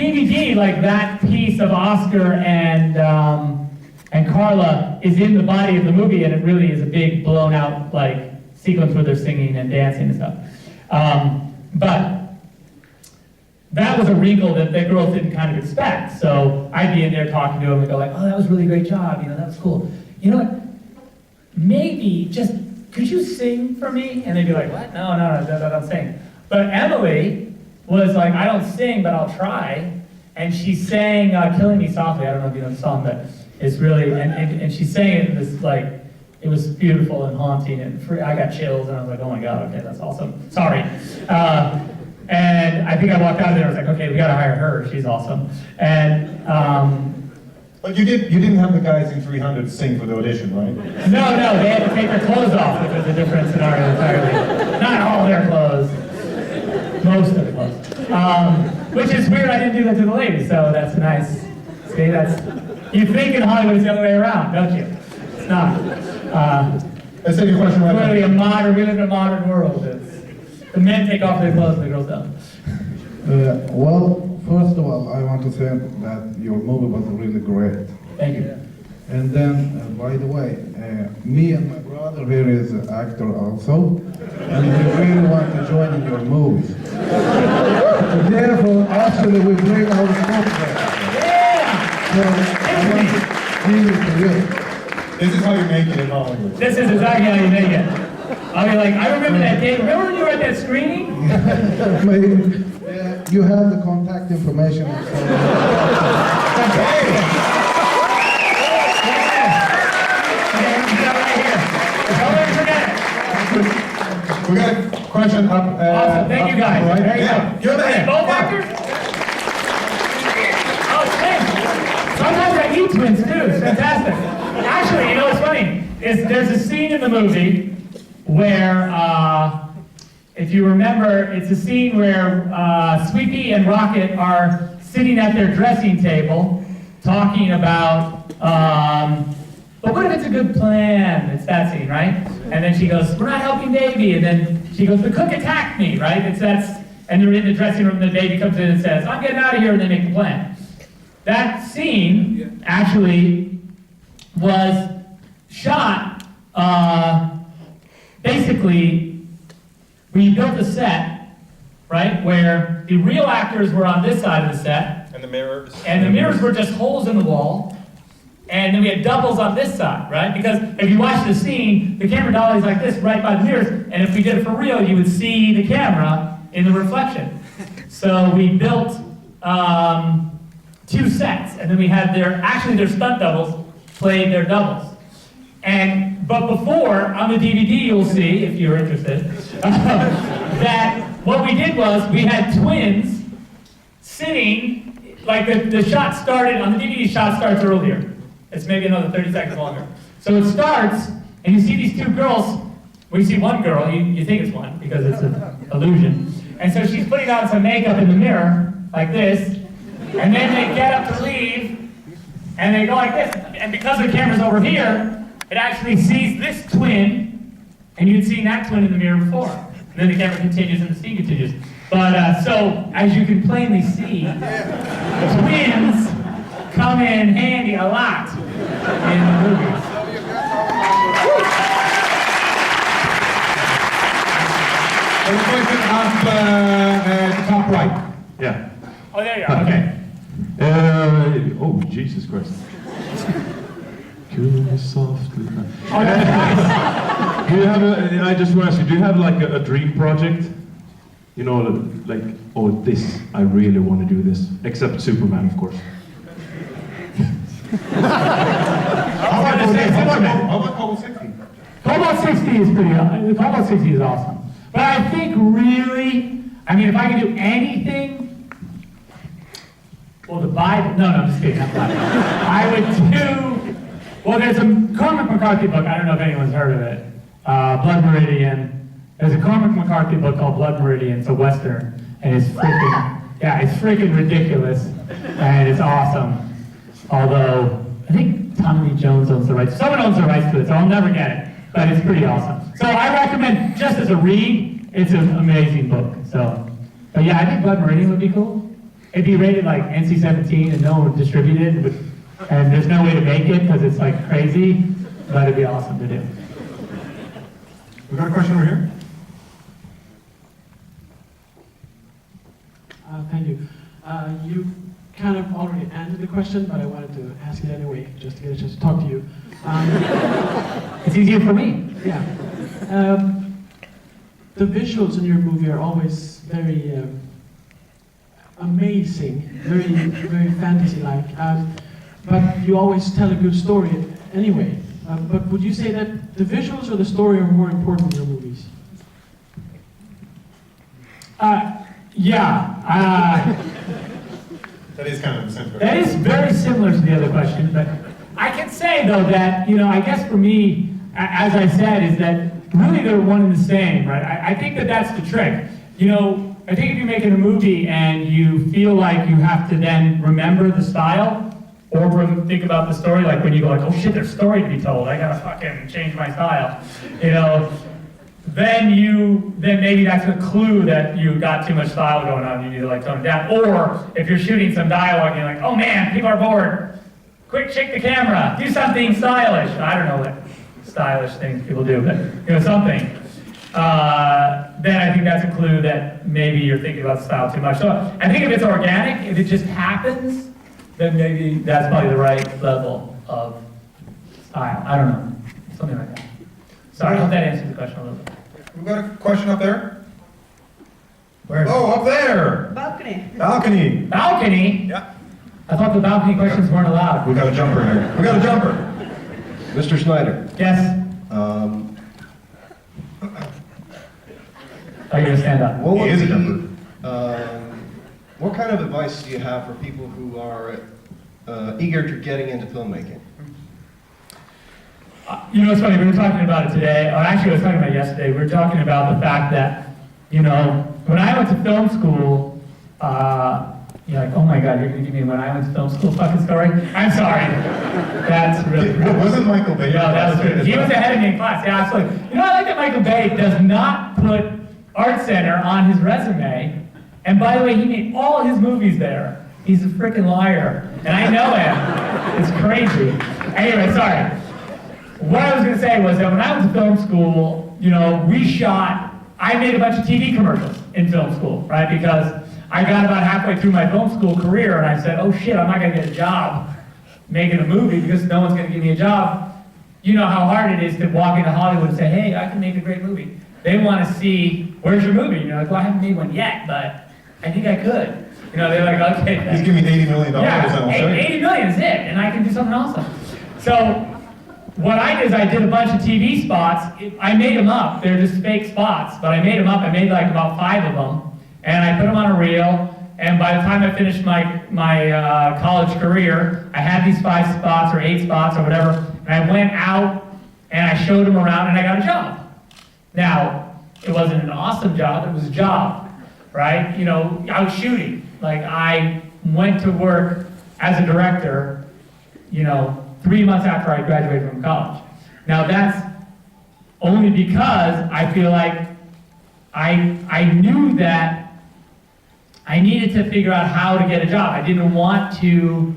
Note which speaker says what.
Speaker 1: DVD, like that piece of Oscar and Carla is in the body of the movie, and it really is a big blown out like sequence where they're singing and dancing and stuff. But that was a wrinkle that the girls didn't kind of expect. So I'd be in there talking to them and go like, oh, that was a really great job, that was cool. You know what? Maybe just, could you sing for me? And they'd be like, what? No, I don't sing. But Emily was like, I don't sing, but I'll try. And she sang Killing Me Softly. I don't know if you know the song, but it's really, and she sang it in this like, it was beautiful and haunting, and I got chills, and I was like, oh my God, okay, that's awesome. Sorry. And I think I walked out of there, I was like, okay, we gotta hire her, she's awesome. And,
Speaker 2: but you didn't have the guys in 300 sing for the audition, right?
Speaker 1: No, they had to take their clothes off, which was a different scenario entirely. Not all their clothes, most of the clothes. Which is weird, I didn't do that to the ladies, so that's nice. See, you think in Hollywood it's the other way around, don't you? It's not.
Speaker 2: Let's take your question right
Speaker 1: Clearly
Speaker 2: now.
Speaker 1: we live in a modern world. The men take off their clothes and the girls don't.
Speaker 3: Well, first of all, I want to say that your movie was really great.
Speaker 1: Thank you.
Speaker 3: And then, by the way, me and my brother here is an actor also, and we really want to join in your movie. Therefore, actually, we bring our contract.
Speaker 1: Yeah!
Speaker 3: So, I want to give it to you.
Speaker 2: This is how you make it in Hollywood.
Speaker 1: This is exactly how you make it. I'll be like, I remember that day. Remember when you were at that screening?
Speaker 3: Maybe, you have the contact information.
Speaker 2: We got a question up.
Speaker 1: Awesome, thank you guys.
Speaker 2: Right.
Speaker 1: There you
Speaker 2: Yeah,
Speaker 1: go.
Speaker 2: you're the head.
Speaker 1: Both actors? Oh, thanks. Sometimes I eat twins too. It's fantastic. Actually, you know what's funny? There's a scene in the movie where, if you remember, it's a scene where Sweet Pea and Rocket are sitting at their dressing table talking about, but what if it's a good plan? It's that scene, right? And then she goes, we're not helping Davey. And then she goes, the cook attacked me, right? And they're in the dressing room, and the baby comes in and says, I'm getting out of here, and they make the plan. That scene actually was shot, basically, we built a set, right, where the real actors were on this side of the set.
Speaker 2: And the mirrors.
Speaker 1: And the mirrors were just holes in the wall. And then we had doubles on this side, right? Because if you watch the scene, the camera dolly's like this right by the mirrors. And if we did it for real, you would see the camera in the reflection. So we built 2 sets. And then we had their stunt doubles played their doubles. But before, on the DVD, you'll see, if you're interested, that what we did was we had twins sitting, like the shot started, on the DVD, shot starts earlier. It's maybe another 30 seconds longer. So it starts, and you see these 2 girls. Well, you see one girl, you think it's one, because it's an illusion. And so she's putting on some makeup in the mirror, like this, and then they get up to leave, and they go like this. And because the camera's over here, it actually sees this twin, and you'd seen that twin in the mirror before. And then the camera continues and the scene continues. But so, as you can plainly see, twins come in handy a lot in the movies.
Speaker 2: There's a question up at the top right.
Speaker 4: Yeah.
Speaker 1: Oh, there you are, okay.
Speaker 4: Oh, Jesus Christ. Kill me softly.
Speaker 1: Oh, that's nice.
Speaker 4: Do you have I just want to ask you, do you have like a dream project? You know, like, oh, this, I really want to do this. Except Superman, of course.
Speaker 2: How about Cobalt 60?
Speaker 1: Cobalt 60 is pretty, Cobalt 60 is awesome. But I think really, if I could do anything, well, the Bible, no, I'm just kidding, not the Bible. I would do, well, there's a Cormac McCarthy book, I don't know if anyone's heard of it, Blood Meridian. There's a Cormac McCarthy book called Blood Meridian, it's a Western, and it's freaking ridiculous, and it's awesome. Although, I think Tommy Lee Jones owns the rights. Someone owns the rights to it, so I'll never get it. But it's pretty awesome. So I recommend, just as a read, it's an amazing book. So, but yeah, I think Blood Meridian would be cool. it'd be rated like NC-17 and no one would distribute it, and there's no way to make it because it's like crazy, but it'd be awesome to do.
Speaker 2: We got a question over here?
Speaker 5: Thank you. You kind of already answered the question, but I wanted to ask it anyway, just to get a chance to talk to you.
Speaker 1: It's easier for me.
Speaker 5: Yeah. The visuals in your movie are always very amazing, very fantasy-like. But you always tell a good story anyway. But would you say that the visuals or the story are more important in your movies?
Speaker 1: Yeah.
Speaker 2: That is kind of the same.
Speaker 1: That is very similar to the other question, but I can say though that, I guess for me, as I said, is that really they're one and the same, right? I think that that's the trick. I think if you're making a movie and you feel like you have to then remember the style, or think about the story, like when you go like, oh shit, there's a story to be told, I gotta fucking change my style, then maybe that's a clue that you got too much style going on, you need to like tone it down. Or if you're shooting some dialogue and you're like, oh man, people are bored, quick, shake the camera, do something stylish. I don't know what stylish things people do, but something. Then I think that's a clue that maybe you're thinking about style too much. So I think if it's organic, if it just happens, then maybe that's probably the right level of style. I don't know, something like that. Sorry, I hope that answers the question a little bit.
Speaker 2: We got a question up there?
Speaker 1: Where?
Speaker 2: Oh, up there!
Speaker 6: Balcony.
Speaker 2: Balcony!
Speaker 1: Balcony?
Speaker 2: Yeah.
Speaker 1: I thought the balcony questions weren't allowed.
Speaker 2: We got a jumper here. We got a jumper!
Speaker 7: Mr. Snyder,
Speaker 1: Yes? Are you gonna stand up?
Speaker 7: what
Speaker 2: He
Speaker 7: would
Speaker 2: is a
Speaker 7: be,
Speaker 2: jumper.
Speaker 7: what kind of advice do you have for people who are eager to getting into filmmaking?
Speaker 1: It's funny, we were talking about it today, or actually I was talking about it yesterday, we were talking about the fact that, when I went to film school, you're like, oh my God, you're gonna give me when I went to film school fucking story? I'm sorry. That's really
Speaker 2: It wasn't Michael Bay.
Speaker 1: No, that was good. He was ahead of me in class, yeah, absolutely. I like that Michael Bay does not put Art Center on his resume, and by the way, he made all his movies there. He's a freaking liar, and I know him. It's crazy. Anyway, sorry. What I was going to say was that when I was in film school, I made a bunch of TV commercials in film school, right? Because I got about halfway through my film school career and I said, oh shit, I'm not going to get a job making a movie because no one's going to give me a job. You know how hard it is to walk into Hollywood and say, hey, I can make a great movie. They want to see, where's your movie? You're like, well, I haven't made one yet, but I think I could. They're like, okay.
Speaker 2: He's giving me $80 million.
Speaker 1: Yeah, 80 million is it, and I can do something awesome. So, what I did is I did a bunch of TV spots. I made them up. They're just fake spots, but I made them up. I made like about 5 of them, and I put them on a reel. And by the time I finished my college career, I had these 5 spots or 8 spots or whatever, and I went out and I showed them around, and I got a job. Now, it wasn't an awesome job. It was a job, right? I was shooting. Like I went to work as a director, 3 months after I graduated from college. Now that's only because I feel like I knew that I needed to figure out how to get a job. I didn't want to